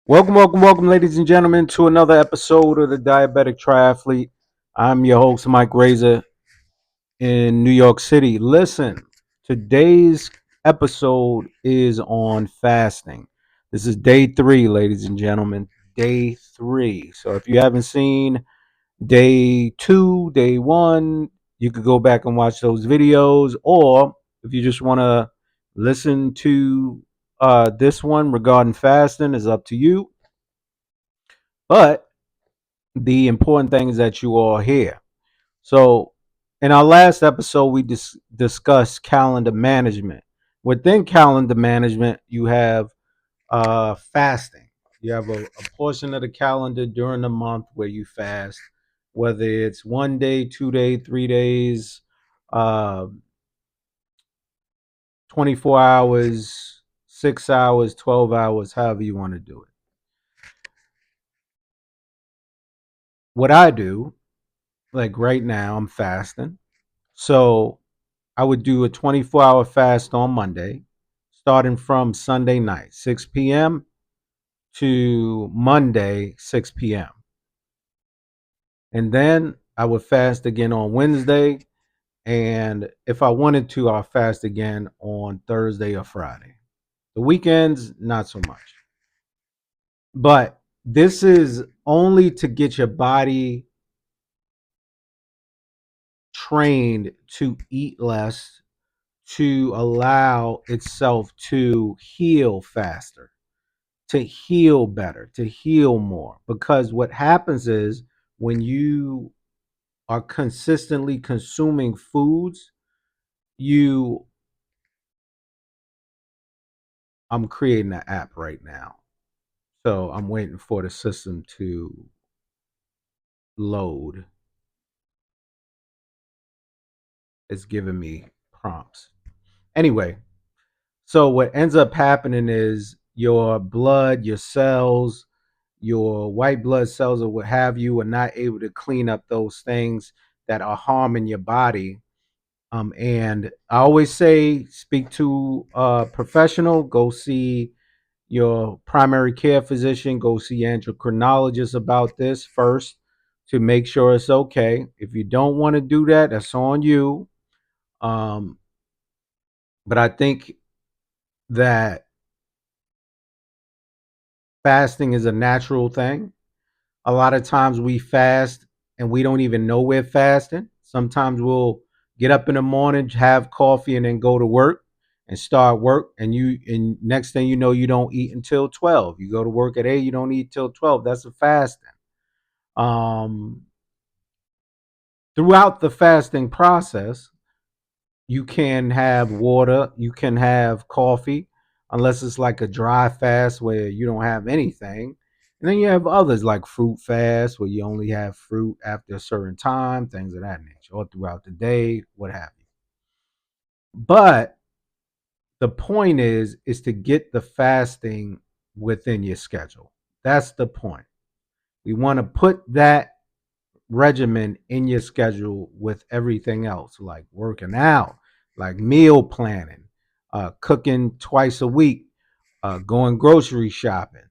Welcome, ladies and gentlemen, to another episode of the Diabetic Triathlete. I'm your host, Mike Razor, in New York City. Listen, today's episode is on fasting. This is day three, ladies and gentlemen. Day three. So if you haven't seen day two, day one, you could go back and watch those videos. Or if you just want to listen to this one regarding fasting, is up to you. But the important thing is that you all here. So, in our last episode, we discussed calendar management. Within calendar management, you have fasting. You have a portion of the calendar during the month where you fast, whether it's 1 day, 2 day, 3 days, uh, 24 hours, 6 hours, 12 hours, however you want to do it. What I do, like right now, I'm fasting. So I would do a 24-hour fast on Monday, starting from Sunday night, 6 p.m. to Monday, 6 p.m. And then I would fast again on Wednesday. And if I wanted to, I'll fast again on Thursday or Friday. The weekends, not so much. But this is only to get your body trained to eat less, to allow itself to heal faster, to heal better, to heal more. Because what happens is when you are consistently consuming foods, you I'm creating an app right now. So I'm waiting for the system to load. It's giving me prompts. Anyway, so what ends up happening is your blood, your cells, your white blood cells or what have you are not able to clean up those things that are harming your body. And I always say, speak to a professional, go see your primary care physician, go see your endocrinologist about this first to make sure it's okay. If you don't want to do that, that's on you. Um, but I think that fasting is a natural thing. A lot of times we fast and we don't even know we're fasting. Sometimes we'll get up in the morning, have coffee, and then go to work and start work. And next thing you know, you don't eat until 12. You go to work at 8, you don't eat till 12. That's a fasting. Um, Throughout the fasting process, you can have water, you can have coffee, unless it's like a dry fast where you don't have anything. And then you have others like fruit fast, where you only have fruit after a certain time, things of that nature, or throughout the day, what have you. But the point is to get the fasting within your schedule. That's the point. We want to put that regimen in your schedule with everything else, like working out, like meal planning, cooking twice a week, going grocery shopping,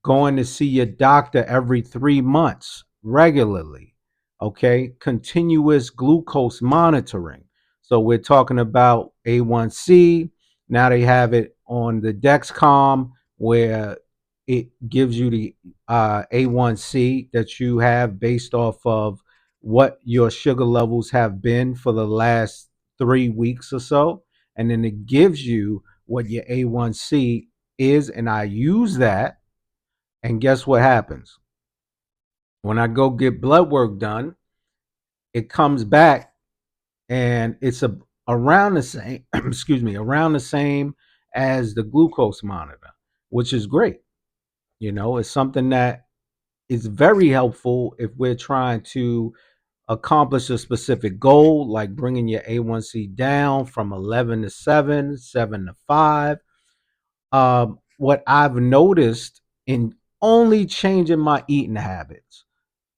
going to see your doctor every 3 months regularly. Okay, continuous glucose monitoring. So we're talking about A1C. Now they have it on the Dexcom where it gives you the A1C that you have based off of what your sugar levels have been for the last 3 weeks or so. And then it gives you what your A1C is. And I use that, and guess what happens? When I go get blood work done, it comes back and it's around the same, excuse me, around the same as the glucose monitor, which is great. It's something that is very helpful if we're trying to accomplish a specific goal, like bringing your A1C down from 11 to 7, 7 to 5. What I've noticed in only changing my eating habits,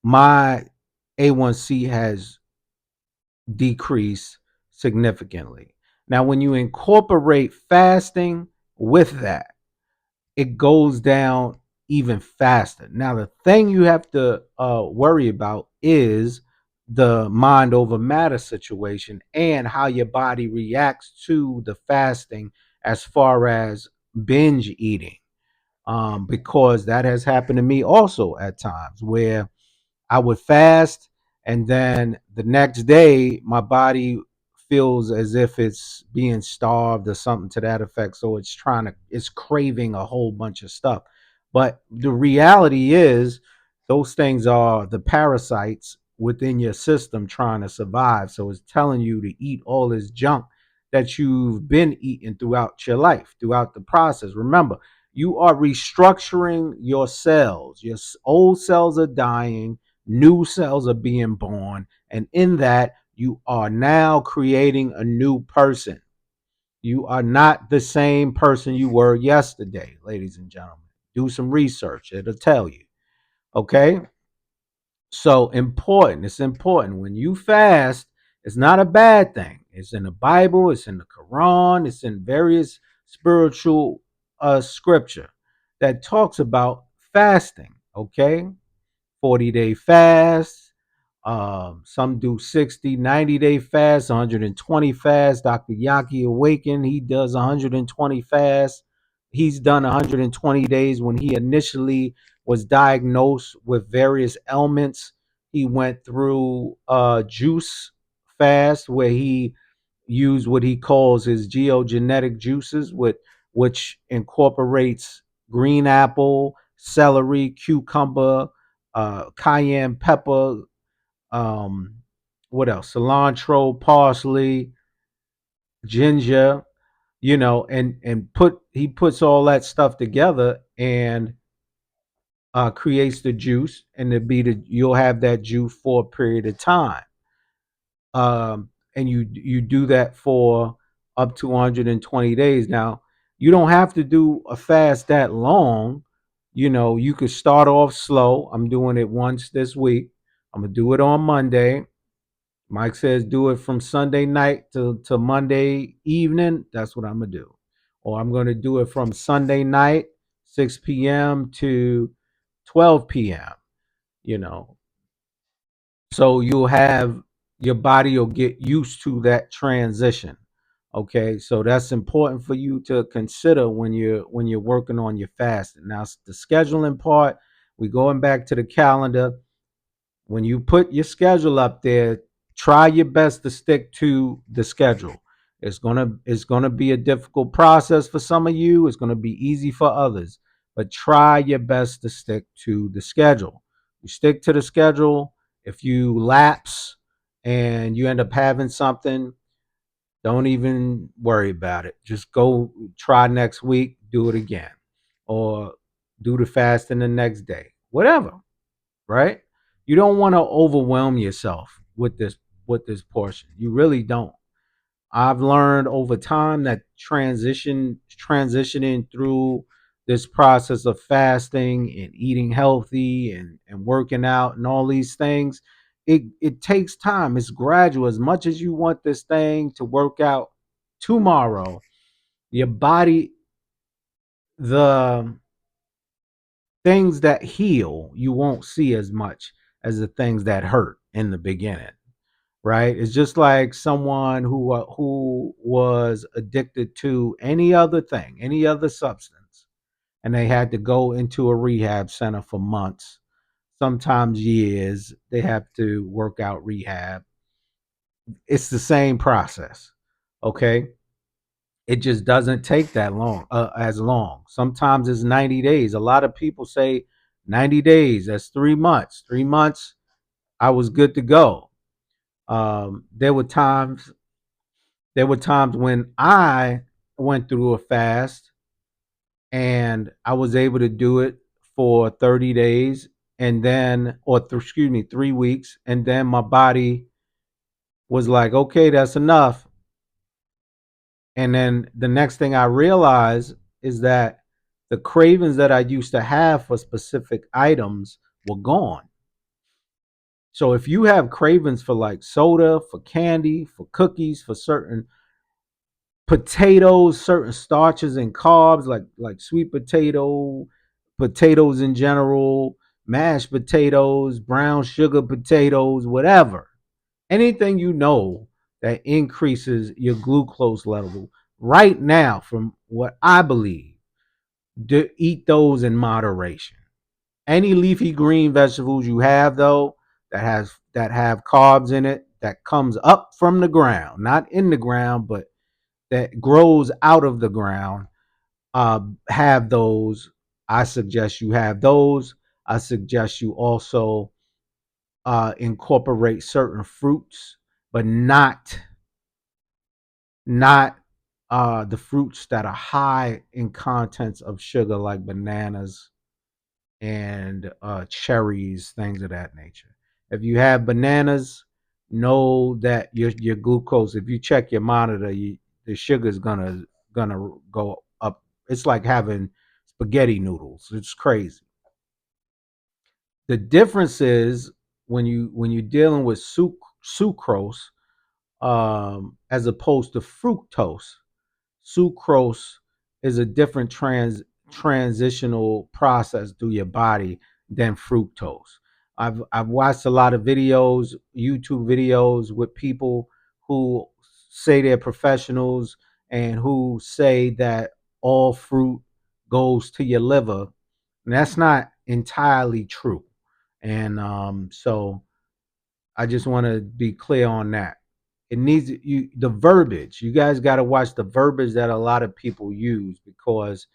my A1C has decreased significantly. Now, when you incorporate fasting with that, it goes down even faster. Now, the thing you have to worry about is the mind over matter situation and how your body reacts to the fasting as far as binge eating. Because that has happened to me also at times where I would fast, and then the next day my body feels as if it's being starved or something to that effect. So it's craving a whole bunch of stuff. But the reality is, those things are the parasites within your system trying to survive. So it's telling you to eat all this junk that you've been eating throughout your life, throughout the process. Remember, you are restructuring your cells. Your old cells are dying, new cells are being born, and in that you are now creating a new person. You are not the same person you were yesterday, ladies and gentlemen. Do some research, it'll tell you. Okay, so important. It's important when you fast. It's not a bad thing. It's in the Bible, it's in the Quran, it's in various spiritual scripture that talks about fasting. Okay, 40-day fast. Some do 60, 90-day fast, 120 fast. Dr. Yaki Awaken, he does 120 fast. He's done 120 days when he initially was diagnosed with various ailments. He went through juice fast where he used what he calls his geogenetic juices, which incorporates green apple, celery, cucumber, cayenne pepper, um, what else? Cilantro, parsley, ginger, and he puts all that stuff together and creates the juice, and you'll have that juice for a period of time. And you do that for up to 120 days. Now, you don't have to do a fast that long. You could start off slow. I'm doing it once this week. I'm gonna do it on Monday. Mike says do it from Sunday night to Monday evening. That's what I'm gonna do. Or I'm gonna do it from Sunday night, 6 p.m. to 12 p.m. You know, so you'll have your body will get used to that transition. Okay, so that's important for you to consider when you're working on your fasting. Now, the scheduling part, we going back to the calendar. When you put your schedule up there, try your best to stick to the schedule. It's gonna be a difficult process for some of you. It's gonna be easy for others, but try your best to stick to the schedule. You stick to the schedule. If you lapse and you end up having something, don't even worry about it. Just go try next week, do it again, or do the fasting the next day. Whatever, right? You don't want to overwhelm yourself with this portion. You really don't. I've learned over time that transitioning through this process of fasting and eating healthy and working out and all these things, it takes time. It's gradual. As much as you want this thing to work out tomorrow, your body, the things that heal, you won't see as much as the things that hurt in the beginning, right? It's just like someone who was addicted to any other thing, any other substance, and they had to go into a rehab center for months, sometimes years. They have to work out rehab. It's the same process, okay? It just doesn't take that long, as long. Sometimes it's 90 days. A lot of people say 90 days, that's 3 months. 3 months, I was good to go. Um, there were times there were times when I went through a fast and I was able to do it for 30 days and then excuse me, 3 weeks, and then my body was like, "Okay, that's enough." And then the next thing I realized is that the cravings that I used to have for specific items were gone. So if you have cravings for like soda, for candy, for cookies, for certain potatoes, certain starches and carbs like sweet potato, potatoes in general, mashed potatoes, brown sugar potatoes, whatever. Anything you know that increases your glucose level right now, from what I believe, eat those in moderation. Any leafy green vegetables you have though that have carbs in it, that comes up from the ground, not in the ground, but that grows out of the ground, have those. I suggest you have those. I suggest you also incorporate certain fruits, but not the fruits that are high in contents of sugar, like bananas and cherries, things of that nature. If you have bananas, know that your glucose. If you check your monitor, the sugar's gonna go up. It's like having spaghetti noodles. It's crazy. The difference is when you're dealing with sucrose, as opposed to fructose. Sucrose is a different transitional process through your body than fructose. I've watched a lot of videos, YouTube videos, with people who say they're professionals and who say that all fruit goes to your liver, and that's not entirely true. And so I just want to be clear on that. It needs you the verbiage. You guys got to watch the verbiage that a lot of people use, because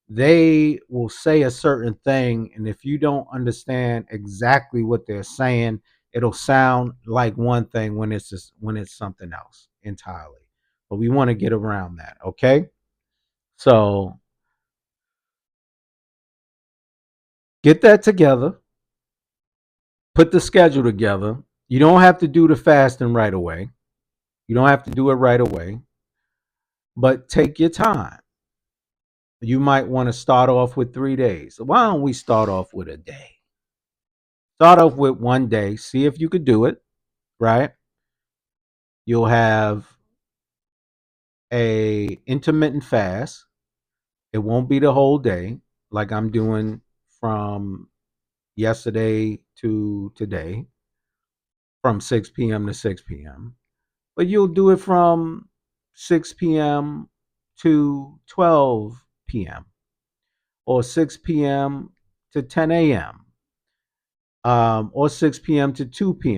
they will say a certain thing, and if you don't understand exactly what they're saying, it'll sound like one thing when it's something else entirely. But we want to get around that, okay? So get that together, put the schedule together. You don't have to do the fasting right away. You don't have to do it right away, but take your time. You might want to start off with 3 days. Why don't we start off with a day? Start off with one day. See if you could do it, right? You'll have a intermittent fast. It won't be the whole day like I'm doing from yesterday to today, from 6 p.m. to 6 p.m. But you'll do it from 6 p.m. to 12 p.m. or 6 p.m. to 10 a.m. Or 6 p.m. to 2 p.m.